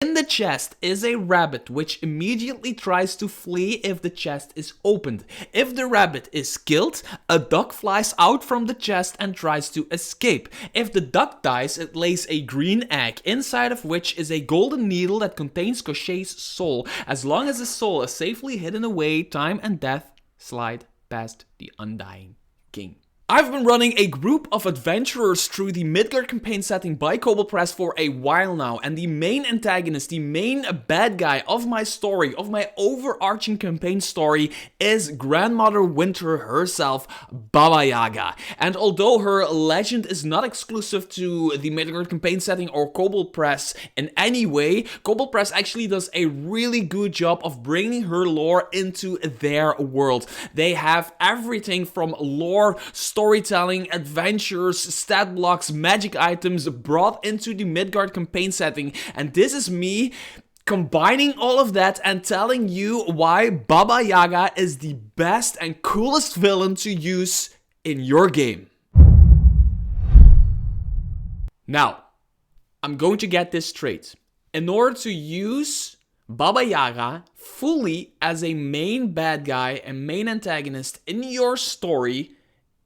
In the chest is a rabbit which immediately tries to flee if the chest is opened. If the rabbit is killed, a duck flies out from the chest and tries to escape. If the duck dies, it lays a green egg, inside of which is a golden needle that contains Koschei's soul. As long as his soul is safely hidden away, time and death slide past the undying king. I've been running a group of adventurers through the Midgard campaign setting by Kobold Press for a while now, and the main antagonist, the main bad guy of my story, of my overarching campaign story, is Grandmother Winter herself, Baba Yaga. And although her legend is not exclusive to the Midgard campaign setting or Kobold Press in any way, Kobold Press actually does a really good job of bringing her lore into their world. They have everything from lore, storytelling, adventures, stat blocks, magic items brought into the Midgard campaign setting. And this is me combining all of that and telling you why Baba Yaga is the best and coolest villain to use in your game. Now, I'm going to get this straight. In order to use Baba Yaga fully as a main bad guy and main antagonist in your story,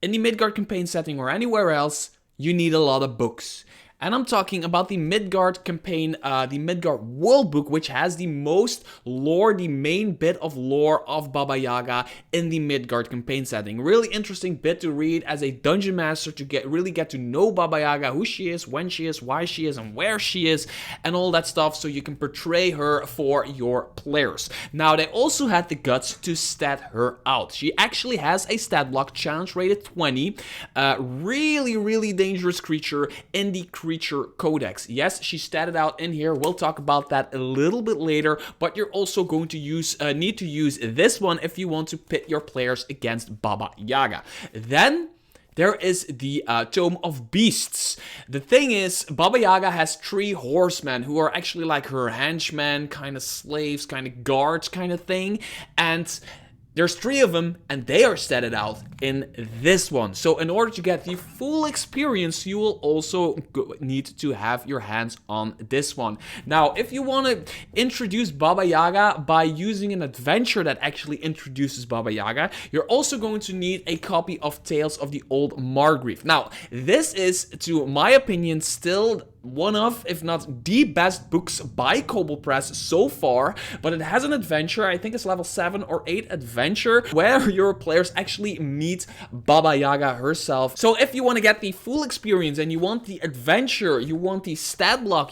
in the Midgard campaign setting or anywhere else, you need a lot of books. And I'm talking about the Midgard campaign, the Midgard worldbook, which has the most lore, the main bit of lore of Baba Yaga in the Midgard campaign setting. Really interesting bit to read as a dungeon master to really get to know Baba Yaga, who she is, when she is, why she is, and where she is, and all that stuff, so you can portray her for your players. Now, they also had the guts to stat her out. She actually has a stat block, challenge rated 20, really dangerous creature in the creature codex. Yes, she statted out in here. We'll talk about that a little bit later, but you're also going to need to use this one if you want to pit your players against Baba Yaga. Then there is the Tome of Beasts. The thing is, Baba Yaga has 3 horsemen who are actually like her henchmen, kind of slaves, kind of guards kind of thing, and there's 3 of them, and they are statted out in this one. So in order to get the full experience, you will also need to have your hands on this one. Now, if you want to introduce Baba Yaga by using an adventure that actually introduces Baba Yaga, you're also going to need a copy of Tales of the Old Margreve. Now, this is, to my opinion, still one of, if not the best books by Kobold Press so far, but it has an adventure, I think it's level 7 or 8 adventure, where your players actually meet Baba Yaga herself. So if you want to get the full experience and you want the adventure, you want the stat block,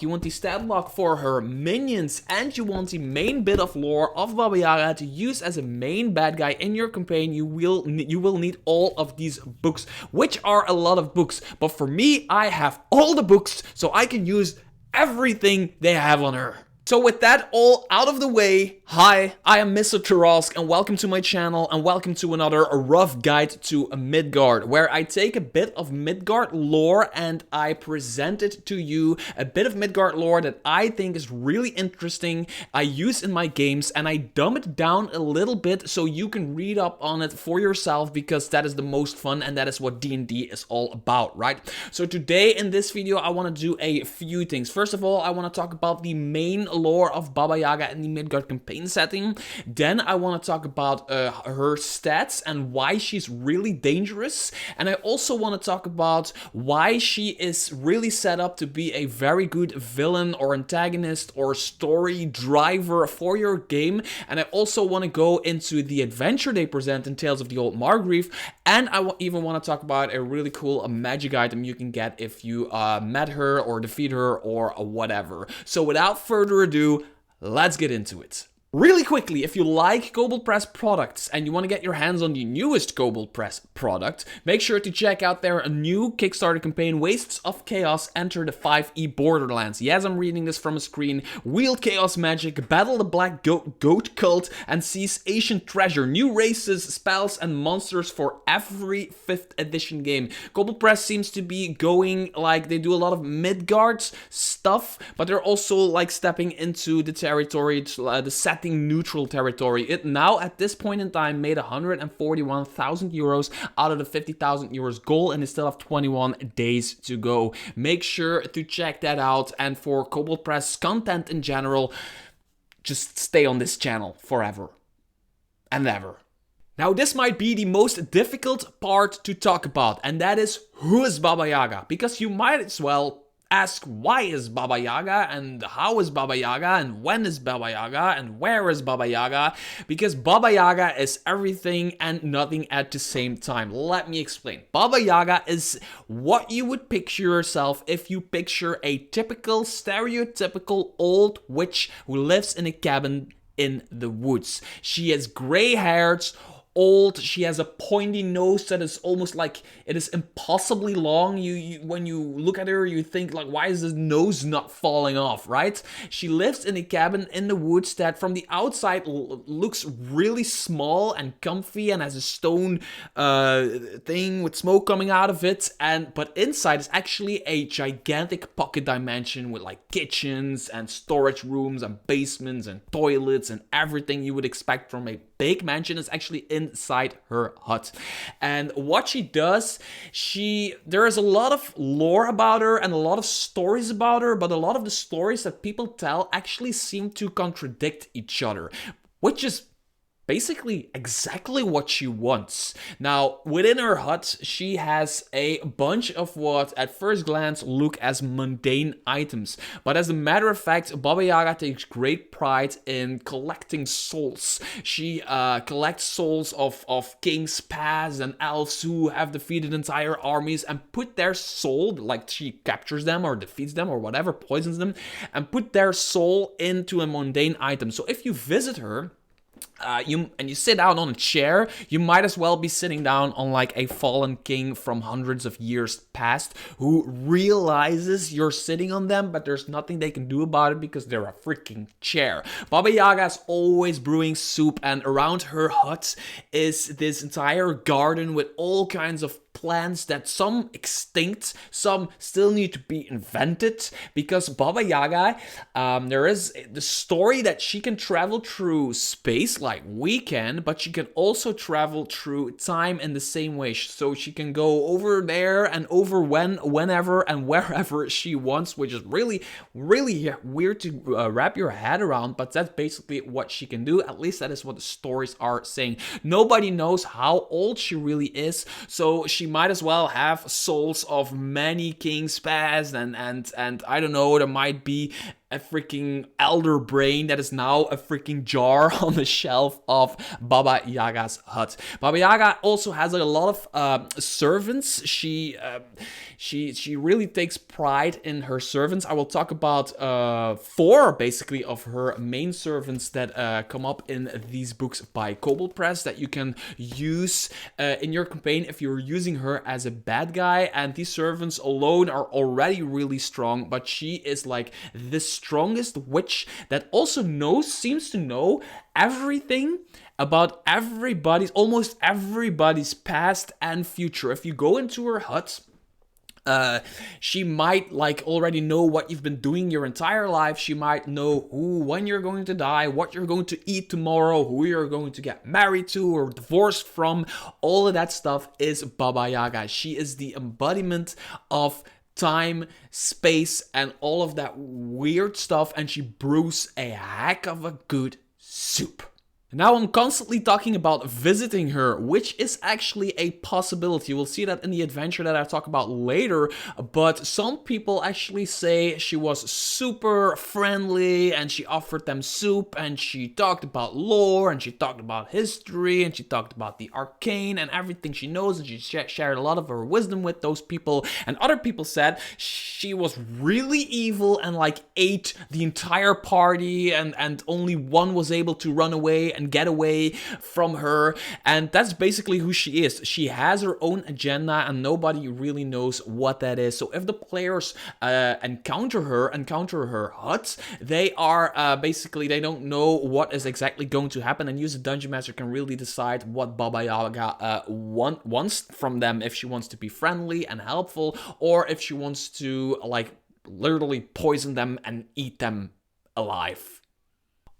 for her minions, and you want the main bit of lore of Baba Yaga to use as a main bad guy in your campaign, you will need all of these books, which are a lot of books. But for me, I have all the books, so I can use everything they have on her. So with that all out of the way, hi, I am Mr. Tarask, and welcome to my channel, and welcome to another rough guide to Midgard, where I take a bit of Midgard lore and I present it to you, a bit of Midgard lore that I think is really interesting, I use in my games, and I dumb it down a little bit so you can read up on it for yourself, because that is the most fun, and that is what D&D is all about, right? So today in this video, I want to do a few things. First of all, I want to talk about the main lore of Baba Yaga in the Midgard campaign setting. Then I want to talk about her stats and why she's really dangerous. And I also want to talk about why she is really set up to be a very good villain or antagonist or story driver for your game. And I also want to go into the adventure they present in Tales of the Old Margreve. And I even want to talk about a really cool magic item you can get if you met her or defeat her or whatever. So without further ado, let's get into it. Really quickly, if you like Kobold Press products and you want to get your hands on the newest Kobold Press product, make sure to check out their new Kickstarter campaign, Wastes of Chaos, Enter the 5e Borderlands. Yes, I'm reading this from a screen. Wield chaos magic, battle the black goat cult, and seize ancient treasure. New races, spells, and monsters for every 5th edition game. Kobold Press seems to be going, like, they do a lot of Midgard stuff, but they're also, like, stepping into the territory, the set protecting neutral territory. It now, at this point in time, made 141,000 euros out of the 50,000 euros goal, and it still have 21 days to go. Make sure to check that out, and for Kobold Press content in general, just stay on this channel forever and ever. Now, this might be the most difficult part to talk about, and that is, who is Baba Yaga? Because you might as well ask, why is Baba Yaga, and how is Baba Yaga, and when is Baba Yaga, and where is Baba Yaga? Because Baba Yaga is everything and nothing at the same time. Let me explain. Baba Yaga is what you would picture yourself if you picture a typical, stereotypical old witch who lives in a cabin in the woods. She is gray-haired, old. She has a pointy nose that is almost like it is impossibly long. When you look at her, you think like, why is his nose not falling off, right? She lives in a cabin in the woods that from the outside looks really small and comfy and has a stone thing with smoke coming out of it, but inside is actually a gigantic pocket dimension with like kitchens and storage rooms and basements and toilets and everything you would expect from a big mansion is actually inside her hut. And what she does, there is a lot of lore about her and a lot of stories about her, but a lot of the stories that people tell actually seem to contradict each other, which is basically exactly what she wants. Now, within her hut, she has a bunch of what at first glance look as mundane items. But as a matter of fact, Baba Yaga takes great pride in collecting souls. She collects souls of kings past and elves who have defeated entire armies and put their soul, like she captures them or defeats them or whatever, poisons them, and put their soul into a mundane item. So if you visit her, you sit down on a chair, you might as well be sitting down on like a fallen king from hundreds of years past who realizes you're sitting on them, but there's nothing they can do about it because they're a freaking chair. Baba Yaga is always brewing soup, and around her hut is this entire garden with all kinds of plants that some extinct, some still need to be invented, because Baba Yaga, there is the story that she can travel through space like we can, but she can also travel through time in the same way. So she can go over there and over whenever and wherever she wants, which is really, really weird to wrap your head around, but that's basically what she can do. At least that is what the stories are saying. Nobody knows how old she really is, so she might as well have souls of many kings past, and I don't know, there might be a freaking elder brain that is now a freaking jar on the shelf of Baba Yaga's hut. Baba Yaga also has a lot of servants. She really takes pride in her servants. I will talk about 4 basically of her main servants that come up in these books by Kobold Press that you can use in your campaign if you're using her as a bad guy. And these servants alone are already really strong, but she is like this strongest witch that also seems to know everything about almost everybody's past and future. If you go into her hut, she might like already know what you've been doing your entire life. She might know when you're going to die, what you're going to eat tomorrow, who you're going to get married to or divorced from. All of that stuff is Baba Yaga. She is the embodiment of time, space, and all of that weird stuff, and she brews a heck of a good soup. Now I'm constantly talking about visiting her, which is actually a possibility. We'll see that in the adventure that I talk about later, but some people actually say she was super friendly and she offered them soup and she talked about lore and she talked about history and she talked about the arcane and everything she knows, and she shared a lot of her wisdom with those people. And other people said she was really evil and like ate the entire party, and only one was able to run away and get away from her. And that's basically who she is. She has her own agenda and nobody really knows what that is. So if the players encounter her hut, they are basically, they don't know what is exactly going to happen, and you as a dungeon master can really decide what Baba Yaga wants from them, if she wants to be friendly and helpful, or if she wants to like literally poison them and eat them alive.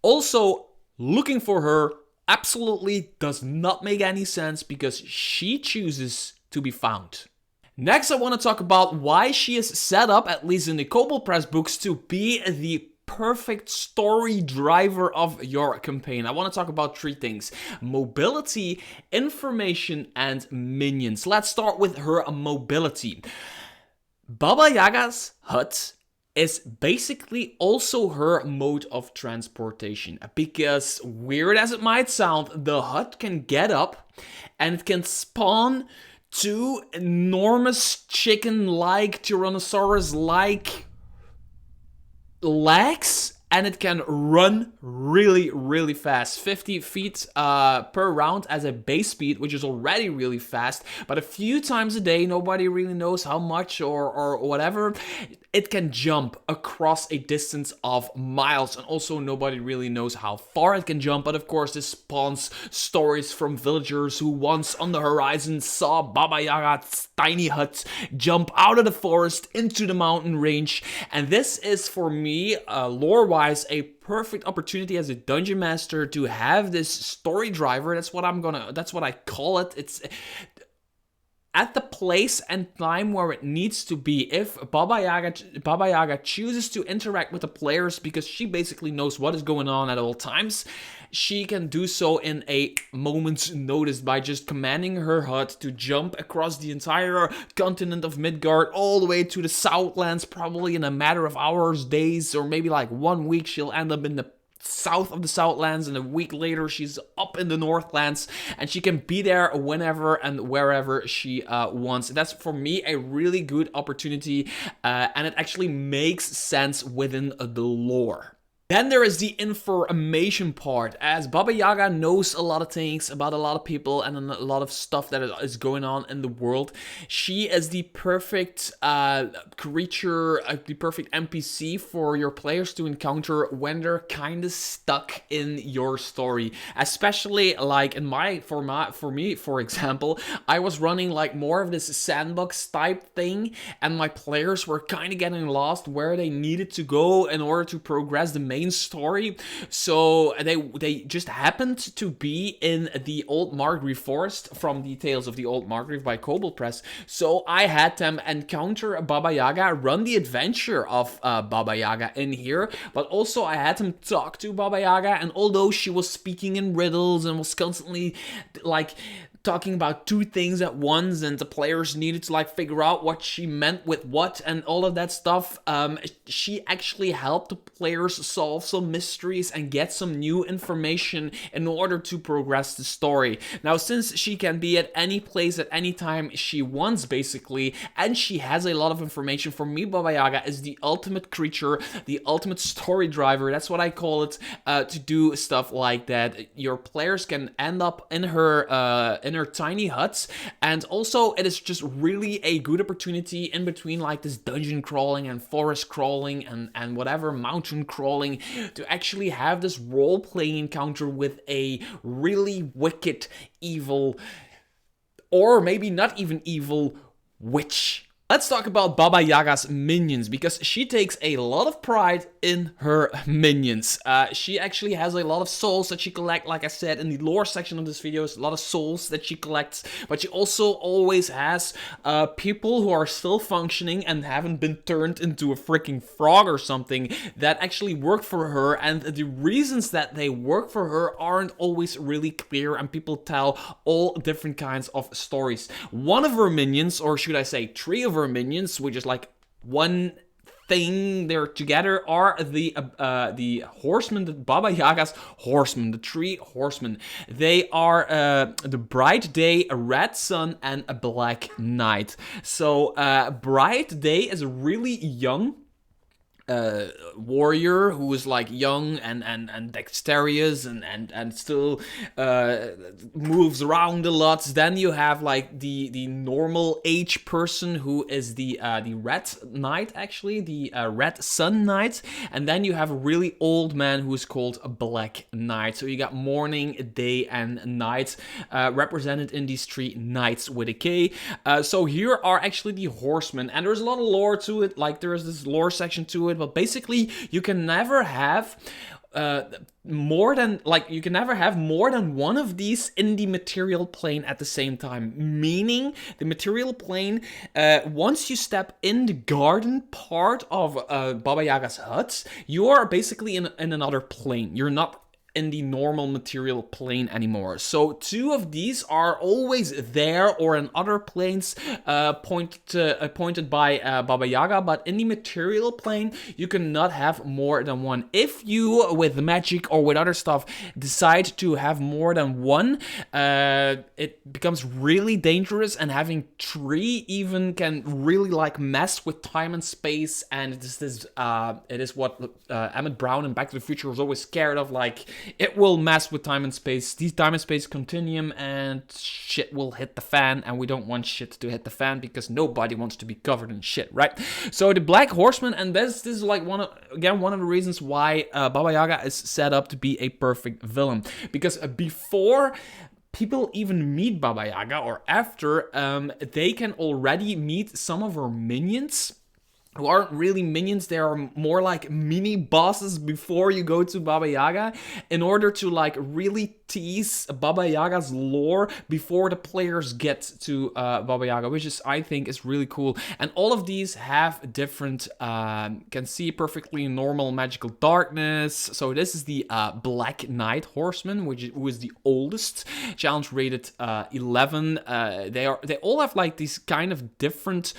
Also, looking for her absolutely does not make any sense because she chooses to be found. Next, I want to talk about why she is set up, at least in the Kobold Press books, to be the perfect story driver of your campaign. I want to talk about three things: mobility, information, and minions. Let's start with her mobility. Baba Yaga's hut is basically also her mode of transportation, because weird as it might sound, the hut can get up and it can spawn two enormous chicken-like, Tyrannosaurus-like legs, and it can run really fast. 50 feet per round as a base speed, which is already really fast, but a few times a day, nobody really knows how much or whatever, it can jump across a distance of miles, and also nobody really knows how far it can jump. But of course, this spawns stories from villagers who once on the horizon saw Baba Yaga's tiny hut jump out of the forest into the mountain range. And this is, for me, lore-wise, a perfect opportunity as a dungeon master to have this story driver. That's what I call it. It's at the place and time where it needs to be. If Baba Yaga chooses to interact with the players because she basically knows what is going on at all times, she can do so in a moment's notice by just commanding her hut to jump across the entire continent of Midgard all the way to the Southlands, probably in a matter of hours, days, or maybe like 1 week. She'll end up in the south of the Southlands, and a week later she's up in the Northlands, and she can be there whenever and wherever she wants. That's, for me, a really good opportunity, and it actually makes sense within the lore. Then there is the information part, as Baba Yaga knows a lot of things about a lot of people and a lot of stuff that is going on in the world. She is the perfect creature, the perfect NPC for your players to encounter when they're kind of stuck in your story. Especially like in for me, for example, I was running like more of this sandbox type thing, and my players were kind of getting lost where they needed to go in order to progress the main story. So they just happened to be in the Old Margreve forest from the Tales of the Old Margreve by Kobold Press. So I had them encounter Baba Yaga, run the adventure of Baba Yaga in here, but also I had them talk to Baba Yaga, and although she was speaking in riddles and was constantly like talking about two things at once, and the players needed to like figure out what she meant with what and all of that stuff, she actually helped the players solve some mysteries and get some new information in order to progress the story. Now, since she can be at any place at any time she wants, basically, and she has a lot of information, for me, Baba Yaga is the ultimate creature, the ultimate story driver, that's what I call it, to do stuff like that. Your players can end up in her tiny huts, and also it is just really a good opportunity in between like this dungeon crawling and forest crawling and whatever mountain crawling to actually have this role-playing encounter with a really wicked, evil, or maybe not even evil, witch. Let's talk about Baba Yaga's minions, because she takes a lot of pride in her minions. She actually has a lot of souls that she collects, like I said, in the lore section of this video, a lot of souls that she collects, but she also always has people who are still functioning and haven't been turned into a freaking frog or something that actually work for her, and the reasons that they work for her aren't always really clear, and people tell all different kinds of stories. One of her minions, or should I say three of her minions, which is like one thing they're together, are the horsemen, the Baba Yaga's horsemen, the three horsemen. They are the Bright Day, a Red Sun, and a Black Night. So Bright Day is a really young warrior who is like young and dexterous and still moves around a lot. Then you have like the normal age person who is the Red Knight, actually the Red Sun Knight, and then you have a really old man who is called a Black Knight. So you got morning, day, and night represented in these three knights with a K. So here are actually the horsemen, and there's a lot of lore to it. Like there is this lore section to it. But basically, you can never have more than, like, you can never have more than one of these in the material plane at the same time. Meaning, the material plane, once you step in the garden part of Baba Yaga's hut, you are basically in another plane. You're not in the normal material plane anymore. So 2 of these are always there or in other planes pointed by Baba Yaga, but in the material plane you cannot have more than 1. If you, with magic or with other stuff, decide to have more than 1, it becomes really dangerous, and having 3 even can really like mess with time and space, and it is what Emmett Brown in Back to the Future was always scared of, like, it will mess with time and space, the time and space continuum, and shit will hit the fan, and we don't want shit to hit the fan because nobody wants to be covered in shit, right? So the Black Horseman, and this is like one of the reasons why Baba Yaga is set up to be a perfect villain, because before people even meet Baba Yaga, or after, they can already meet some of her minions, who aren't really minions. They are more like mini bosses before you go to Baba Yaga, in order to like really tease Baba Yaga's lore before the players get to Baba Yaga, which is, I think, is really cool. And all of these have different, can see perfectly normal magical darkness. So this is the Black Knight Horseman, who is the oldest, challenge rated 11. They all have like these kind of different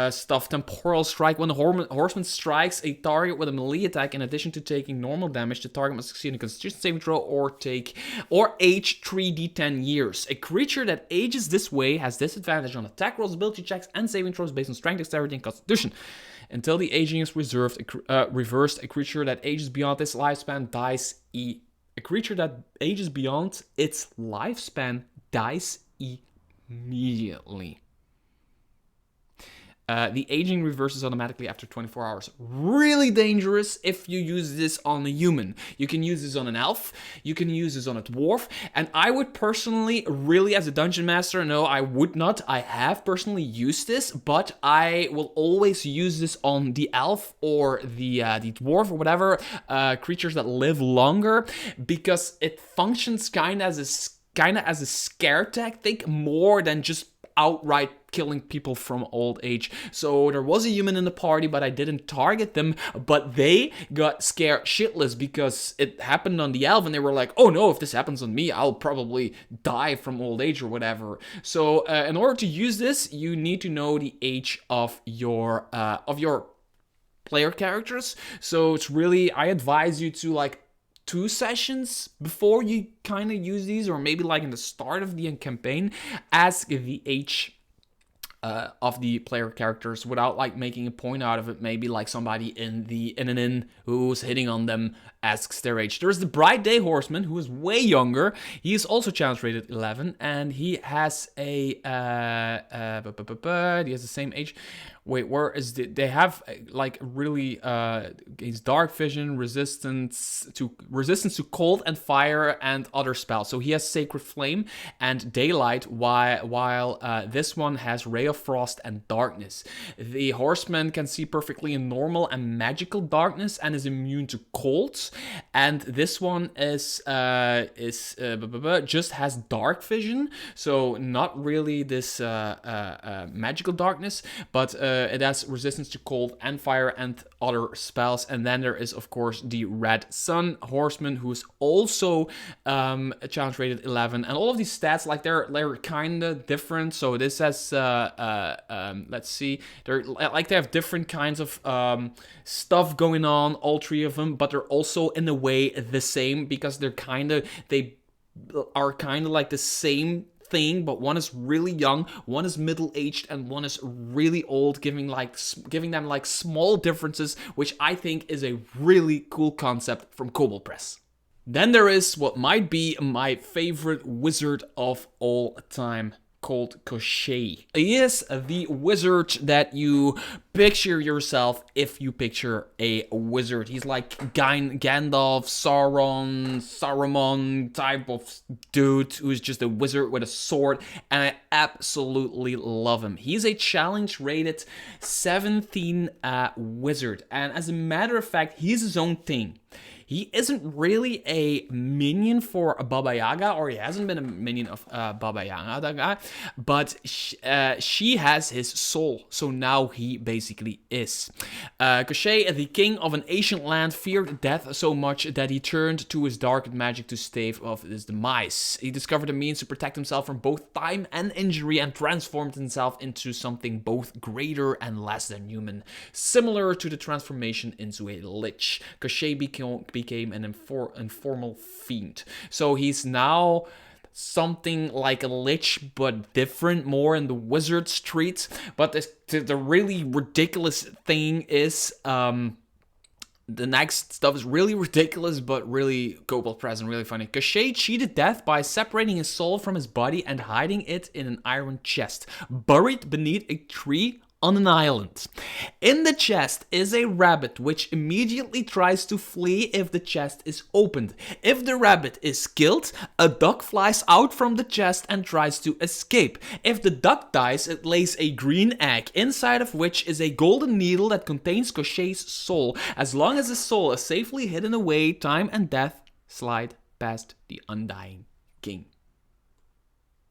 stuff. Temporal strike. When the horseman strikes a target with a melee attack, in addition to taking normal damage, the target must succeed in a Constitution saving throw or age 3d10 years. A creature that ages this way has disadvantage on attack rolls, ability checks, and saving throws based on strength, dexterity, and constitution. Until the aging is reversed, a creature that ages beyond its lifespan dies. A creature that ages beyond its lifespan dies immediately. The aging reverses automatically after 24 hours. Really dangerous if you use this on a human. You can use this on an elf, you can use this on a dwarf, and I would personally, really as a dungeon master, no, I would not. I have personally used this, but I will always use this on the elf or the dwarf or whatever, creatures that live longer, because it functions kind of as a scare tactic more than just outright killing people from old age. So there was a human in the party, but I didn't target them, but they got scared shitless because it happened on the elf, and they were like, oh no, if this happens on me, I'll probably die from old age or whatever. So in order to use this, you need to know the age of your player characters. So it's really, I advise you to like 2 sessions before you kind of use these, or maybe like in the start of the campaign, ask the age of the player characters without like making a point out of it. Maybe like somebody in an inn who's hitting on them asks their age. There's the Bright Day Horseman, who is way younger. He is also challenge rated 11, and he has he has the same age. Wait, where is they have like really he's dark vision, resistance to cold and fire and other spells. So he has Sacred Flame and Daylight, while this one has Ray of Frost and Darkness. The Horseman can see perfectly in normal and magical darkness and is immune to cold. And this one just has dark vision, so not really this magical darkness, but it has resistance to cold and fire and other spells. And then there is, of course, the Red Sun Horseman, who is also challenge rated 11. And all of these stats, like they're kind of different. So this has let's see, they have different kinds of stuff going on, all 3 of them, but they're also in a way the same, because they are kind of like the same thing, but one is really young, one is middle-aged, and one is really old, giving them like small differences, which I think is a really cool concept from Kobold Press. Then there is what might be my favorite wizard of all time, called Koschei. He is the wizard that you picture yourself if you picture a wizard. He's like Gandalf, Saruman type of dude who's just a wizard with a sword, and I absolutely love him. He's a challenge rated 17 wizard, and as a matter of fact, he's his own thing. he isn't really a minion for Baba Yaga, or he hasn't been a minion of Baba Yaga, that guy, but she has his soul, so now he basically is. Koschei, the king of an ancient land, feared death so much that he turned to his dark magic to stave off his demise. He discovered a means to protect himself from both time and injury and transformed himself into something both greater and less than human, similar to the transformation into a lich. Koschei became an informal fiend. So he's now something like a lich, but different, more in the wizard street. But the really ridiculous thing is, the next stuff is really ridiculous, but really Kobold Press and really funny. Koschei cheated death by separating his soul from his body and hiding it in an iron chest, buried beneath a tree on an island. In the chest is a rabbit which immediately tries to flee if the chest is opened. If the rabbit is killed, a duck flies out from the chest and tries to escape. If the duck dies, it lays a green egg, inside of which is a golden needle that contains Koschei's soul. As long as his soul is safely hidden away, time and death slide past the undying king.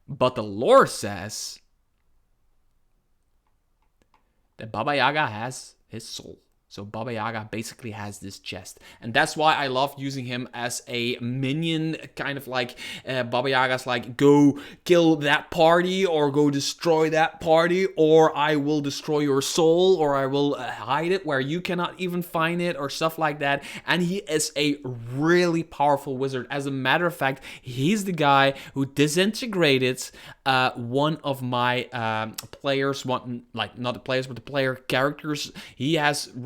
But the lore says that Baba Yaga has his soul. So Baba Yaga basically has this chest. And that's why I love using him as a minion, kind of like Baba Yaga's like, go kill that party, or go destroy that party, or I will destroy your soul, or I will hide it where you cannot even find it, or stuff like that. And he is a really powerful wizard. As a matter of fact, he's the guy who disintegrated one of my players, not the players, but the player characters. He's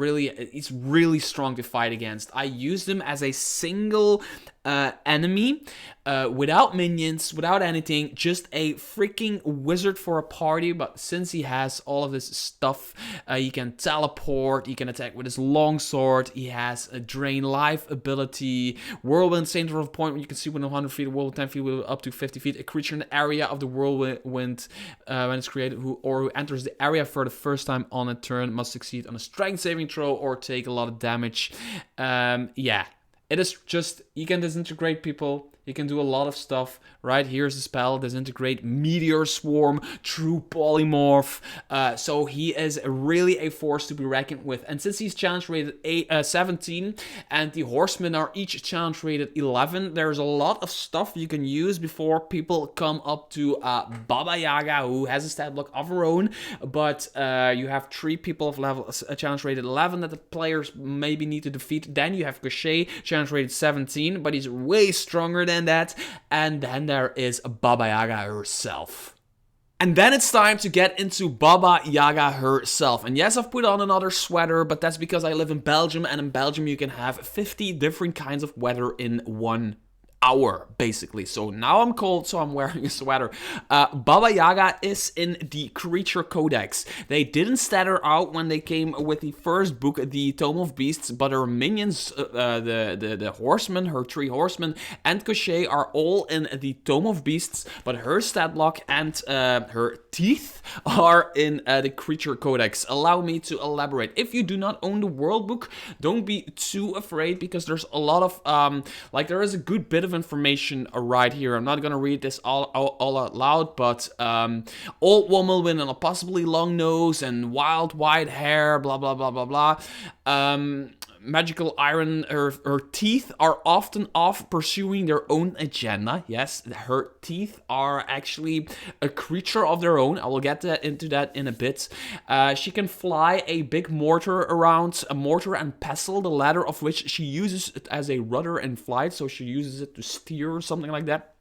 really strong to fight against. I used him as a single enemy, without minions, without anything, just a freaking wizard for a party. But since he has all of this stuff, he can teleport, he can attack with his longsword, he has a drain life ability, whirlwind center of point, where you can see within 100 feet, whirlwind 10 feet, up to 50 feet, a creature in the area of the whirlwind when it's created, who enters the area for the first time on a turn, must succeed on a strength saving throw or take a lot of damage. Yeah. It is just, you can disintegrate people, you can do a lot of stuff, right? Here's the spell, disintegrate, meteor swarm, true polymorph. So he is really a force to be reckoned with. And since he's challenge rated 17, and the Horsemen are each challenge rated 11, there's a lot of stuff you can use before people come up to Baba Yaga, who has a stat block of her own. But you have 3 people of level challenge rated 11 that the players maybe need to defeat. Then you have Koschei, challenge rated 17, but he's way stronger than that. And then there is Baba Yaga herself. And then it's time to get into Baba Yaga herself. And yes, I've put on another sweater, but that's because I live in Belgium, and in Belgium you can have 50 different kinds of weather in 1 hour, basically. So now I'm cold, so I'm wearing a sweater. Baba Yaga is in the creature codex. They didn't stat her out when they came with the first book, the Tome of Beasts, but her minions, the horsemen, her 3 horsemen, and Koschei are all in the Tome of Beasts, but her stat block and her theeth are in the creature codex. Allow me to elaborate. If you do not own the world book, don't be too afraid, because there's a lot of there is a good bit of information right here. I'm not gonna read this all out loud, but old woman with a possibly long nose and wild white hair, blah blah blah blah blah. Magical iron, her teeth are often off pursuing their own agenda. Yes, her teeth are actually a creature of their own. I will get into that in a bit. She can fly a big mortar around, a mortar and pestle, the latter of which she uses it as a rudder in flight, so she uses it to steer or something like that.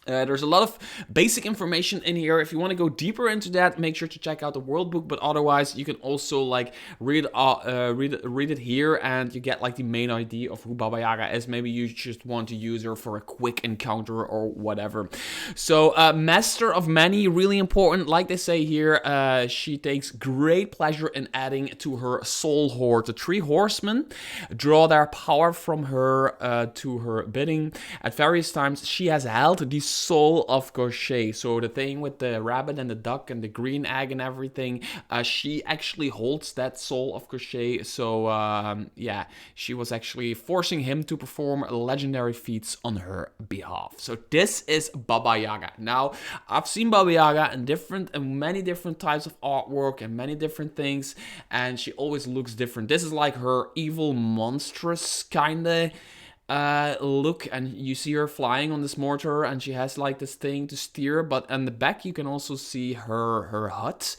There's a lot of basic information in here. If you want to go deeper into that, make sure to check out the world book. But otherwise, you can also read it here, and you get the main idea of who Baba Yaga is. Maybe you just want to use her for a quick encounter or whatever. So, master of many, really important. Like they say here, she takes great pleasure in adding to her soul hoard. The 3 horsemen draw their power from her to her bidding. At various times, she has held the soul of Koschei. So the thing with the rabbit and the duck and the green egg and everything, she actually holds that soul of Koschei. So yeah, she was actually forcing him to perform legendary feats on her behalf. So this is Baba Yaga. Now, I've seen Baba Yaga in many different types of artwork and many different things, and she always looks different. This is like her evil, monstrous kind of look, and you see her flying on this mortar, and she has like this thing to steer, but on the back you can also see her hut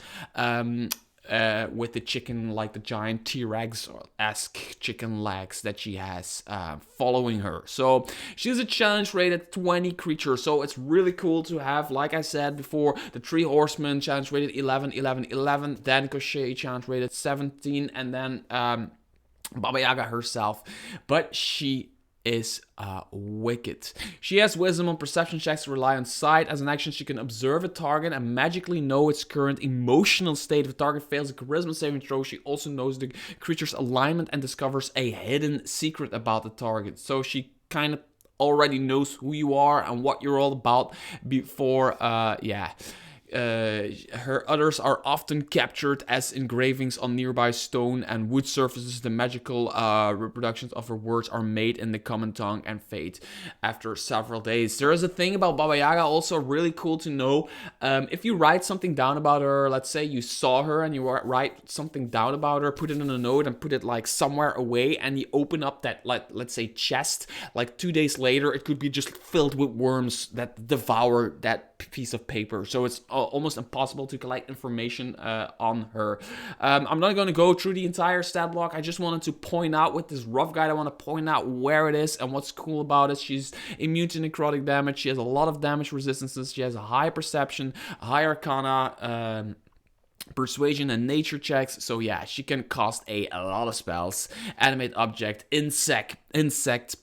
with the chicken, like the giant T-Rex-esque chicken legs that she has following her. So she's a challenge rated 20 creature, so it's really cool to have, like I said before, the 3 Horsemen challenge rated 11, 11, 11, then Koschei challenge rated 17, and then Baba Yaga herself. But she is wicked. She has wisdom on perception checks to rely on sight. As an action, she can observe a target and magically know its current emotional state. If the target fails a charisma saving throw, she also knows the creature's alignment and discovers a hidden secret about the target. So she kind of already knows who you are and what you're all about before, yeah. Her others are often captured as engravings on nearby stone and wood surfaces. The magical reproductions of her words are made in the common tongue and fade after several days. There is a thing about Baba Yaga also really cool to know. If you write something down about her, let's say you saw her and you write something down about her, put it in a note and put it like somewhere away, and you open up that, like, let's say chest, like 2 days later it could be just filled with worms that devour that piece of paper. So it's almost impossible to collect information on her. I'm not going to go through the entire stat block. I just wanted to point out with this rough guide, I want to point out where it is and what's cool about it. She's immune to necrotic damage. She has a lot of damage resistances. She has a high perception, a high arcana, persuasion and nature checks. So yeah, she can cast a lot of spells. Animate object, insect,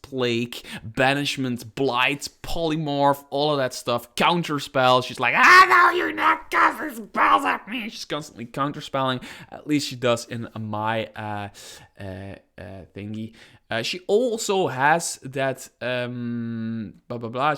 plague, banishment, blight, polymorph, all of that stuff. Counter spells. She's like, no, you're not casting spells at me. She's constantly counter spelling. At least she does in my thingy. She also has that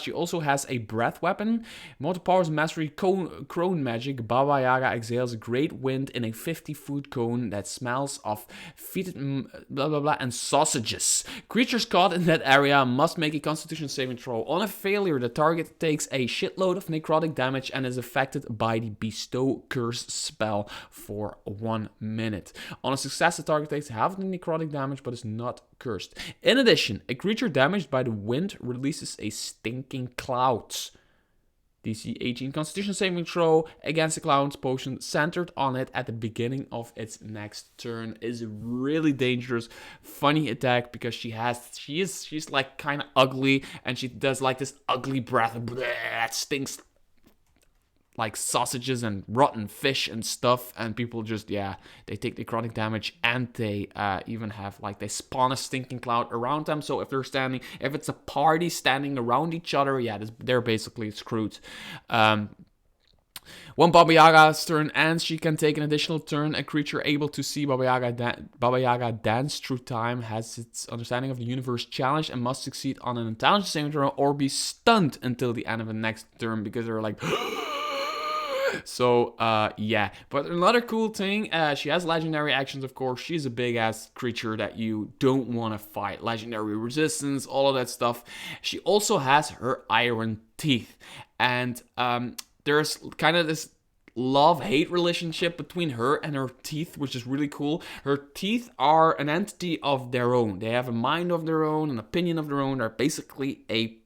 She also has a breath weapon. Mortal Powers Mastery Crone Magic. Baba Yaga exhales a great wind in a 50-foot cone that smells of fetid and sausages. Creatures caught in that area must make a Constitution saving throw. On a failure, the target takes a shitload of necrotic damage and is affected by the Bestow Curse spell for 1 minute. On a success, the target takes half the necrotic damage but is not cursed. In addition, a creature damaged by the wind releases a stinking cloud. DC 18 Constitution saving throw against the cloud's potion centered on it at the beginning of its next turn. Is a really dangerous, funny attack because she's like kind of ugly, and she does like this ugly breath that stinks like sausages and rotten fish and stuff, and people just, yeah, they take necrotic damage, and they even have, like, they spawn a stinking cloud around them. So if it's a party standing around each other, yeah, they're basically screwed. When Baba Yaga's turn ends, she can take an additional turn. A creature able to see Baba Yaga dance through time has its understanding of the universe challenged and must succeed on an intelligence saving throw or be stunned until the end of the next turn, because they're like So, yeah. But another cool thing, she has legendary actions, of course. She's a big-ass creature that you don't want to fight. Legendary resistance, all of that stuff. She also has her iron teeth. And there's kind of this love-hate relationship between her and her teeth, which is really cool. Her teeth are an entity of their own. They have a mind of their own, an opinion of their own. They're basically a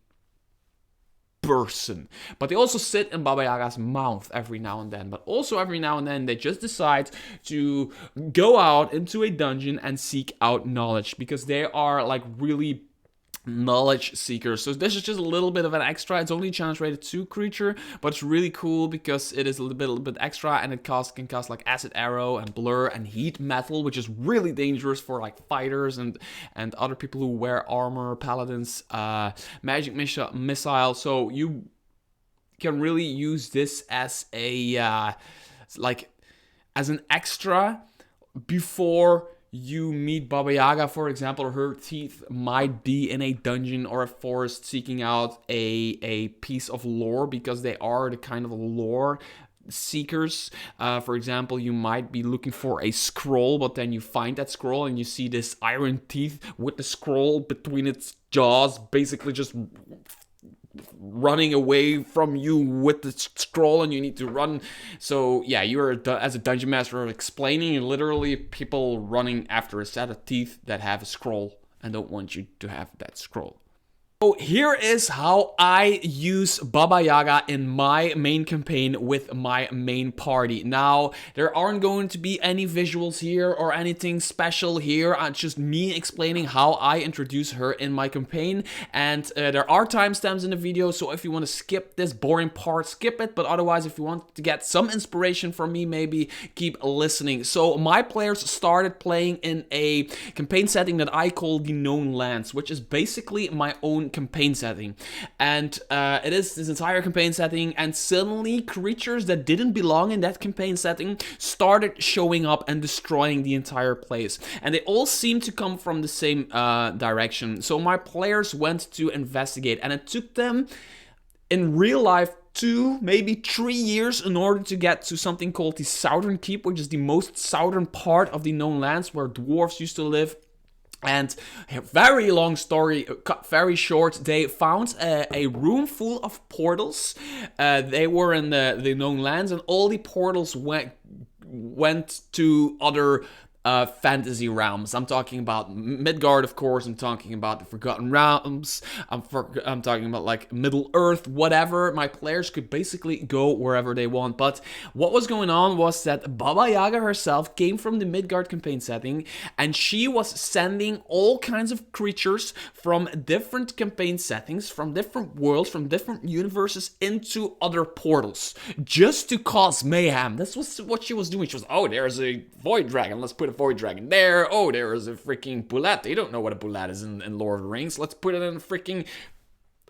person, but they also sit in Baba Yaga's mouth every now and then. But also every now and then they just decide to go out into a dungeon and seek out knowledge, because they are like really knowledge seekers. So this is just a little bit of an extra. It's only challenge rated 2 creature, but it's really cool because it is a little bit extra, and it can cast like acid arrow and blur and heat metal, which is really dangerous for like fighters and other people who wear armor, paladins, magic missile. So you can really use this as a as an extra before you meet Baba Yaga, for example, or her teeth might be in a dungeon or a forest seeking out a piece of lore, because they are the kind of lore seekers. For example, you might be looking for a scroll, but then you find that scroll and you see this iron teeth with the scroll between its jaws, basically just running away from you with the scroll, and you need to run. So yeah, you're as a dungeon master explaining literally people running after a set of teeth that have a scroll and don't want you to have that scroll. So here is how I use Baba Yaga in my main campaign with my main party. Now, there aren't going to be any visuals here or anything special here. It's just me explaining how I introduce her in my campaign. And there are timestamps in the video, so if you want to skip this boring part, skip it. But otherwise, if you want to get some inspiration from me, maybe keep listening. So my players started playing in a campaign setting that I call the Known Lands, which is basically my own campaign setting. And it is this entire campaign setting, and suddenly creatures that didn't belong in that campaign setting started showing up and destroying the entire place. And they all seem to come from the same direction. So my players went to investigate, and it took them in real life 2, maybe 3 years in order to get to something called the Southern Keep, which is the most southern part of the Known Lands where dwarves used to live. And very long story, cut very short, they found a room full of portals. They were in the Known Lands, and all the portals went to other fantasy realms. I'm talking about Midgard, of course. I'm talking about the Forgotten Realms. I'm talking about like Middle Earth, whatever. My players could basically go wherever they want. But what was going on was that Baba Yaga herself came from the Midgard campaign setting, and she was sending all kinds of creatures from different campaign settings, from different worlds, from different universes into other portals, just to cause mayhem. This was what she was doing. She was, oh, there's a void dragon. Let's put a void dragon there. Oh, there is a freaking bullet. They don't know what a bullet is in Lord of the Rings. Let's put it in freaking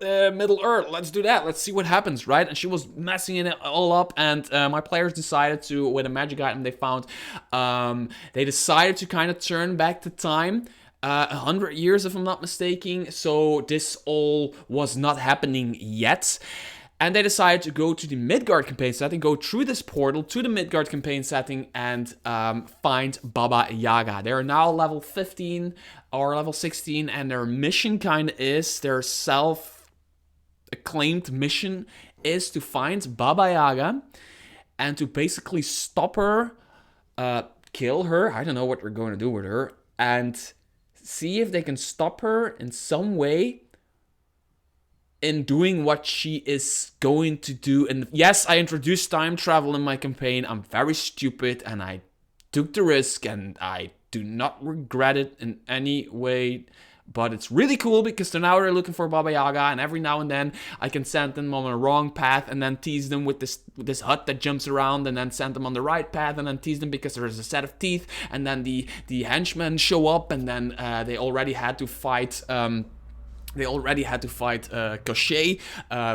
Middle Earth. Let's do that. Let's see what happens, right? And she was messing it all up, and my players decided to, with a magic item they found, they decided to kind of turn back the time 100 years, if I'm not mistaken. So this all was not happening yet. And they decided to go to the Midgard campaign setting, go through this portal to the Midgard campaign setting, and find Baba Yaga. They're now level 15 or level 16, and their mission kind of is, their self-acclaimed mission is to find Baba Yaga and to basically stop her, kill her, I don't know what they're going to do with her, and see if they can stop her in some way in doing what she is going to do. And yes, I introduced time travel in my campaign. I'm very stupid, and I took the risk, and I do not regret it in any way. But it's really cool because they're looking for Baba Yaga, and every now and then I can send them on a wrong path and then tease them with this hut that jumps around, and then send them on the right path and then tease them because there's a set of teeth, and then the henchmen show up, and then they already had to fight Koschei,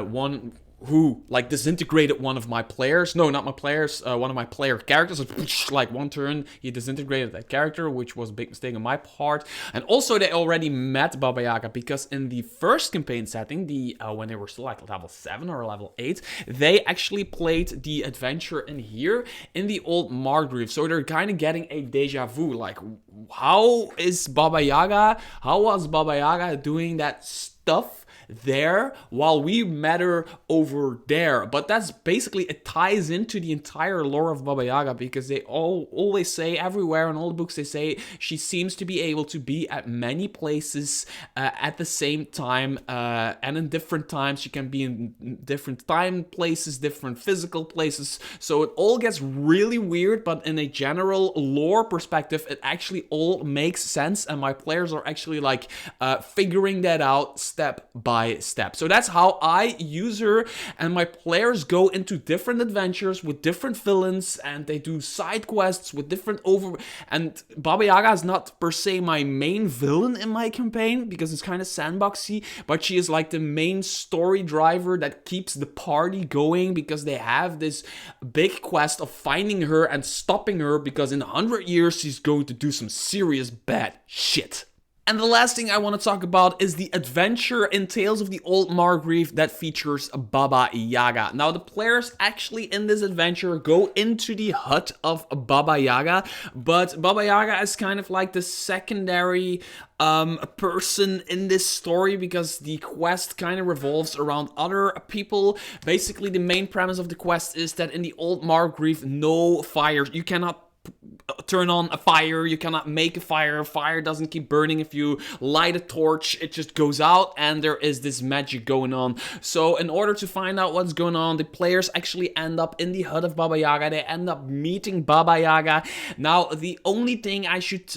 one who like disintegrated one of my players. No, not my players. One of my player characters. Like one turn, he disintegrated that character, which was a big mistake on my part. And also, they already met Baba Yaga because in the first campaign setting, when they were still like level 7 or level 8, they actually played the adventure in here in the Old Margreve. So they're kind of getting a deja vu. Like, how was Baba Yaga doing that stuff there while we met her over there? But that's basically, it ties into the entire lore of Baba Yaga, because they always say, everywhere in all the books they say, she seems to be able to be at many places at the same time, and in different times. She can be in different time places, different physical places, so it all gets really weird. But in a general lore perspective, it actually all makes sense, and my players are actually like figuring that out step by step. So that's how I use her, and my players go into different adventures with different villains, and they do side quests with different and Baba Yaga is not per se my main villain in my campaign because it's kind of sandboxy, but she is like the main story driver that keeps the party going because they have this big quest of finding her and stopping her because in 100 years she's going to do some serious bad shit. And the last thing I want to talk about is the adventure in Tales of the Old Margreve that features Baba Yaga. Now, the players actually in this adventure go into the hut of Baba Yaga, but Baba Yaga is kind of like the secondary person in this story because the quest kind of revolves around other people. Basically, the main premise of the quest is that in the Old Margreve, no fire. You cannot turn on a fire, you cannot make a fire doesn't keep burning. If you light a torch, it just goes out, and there is this magic going on. So in order to find out what's going on, the players actually end up in the hut of Baba Yaga. They end up meeting Baba Yaga. Now, the only thing I should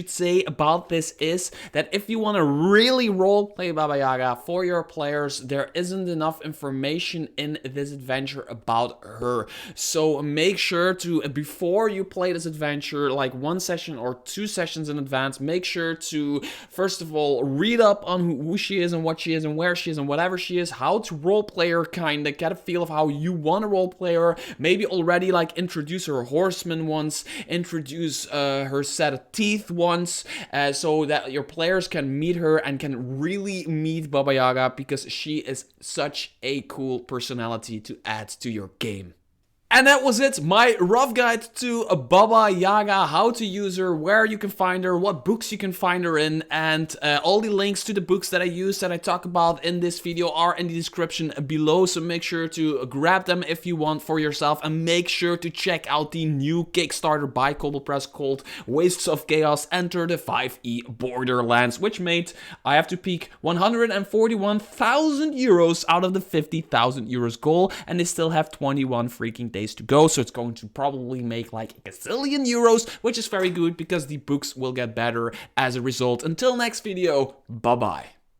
say about this is that if you want to really roleplay Baba Yaga for your players, there isn't enough information in this adventure about her. So make sure to, before you play this adventure, like 1 session or 2 sessions in advance, make sure to first of all read up on who she is and what she is and where she is and whatever she is, how to roleplay her, kind of get a feel of how you want to roleplay her. Maybe already like introduce her horsemen once, introduce her set of teeth once, so that your players can meet her and can really meet Baba Yaga, because she is such a cool personality to add to your game. And that was it, my rough guide to Baba Yaga, how to use her, where you can find her, what books you can find her in, and all the links to the books that I use, that I talk about in this video, are in the description below, so make sure to grab them if you want for yourself, and make sure to check out the new Kickstarter by Kobold Press called Wastes of Chaos Enter the 5e Borderlands, which made, I have to peak, 141,000 euros out of the 50,000 euros goal, and they still have 21 freaking days to go, so it's going to probably make like a gazillion euros, which is very good because the books will get better as a result. Until next video, bye bye.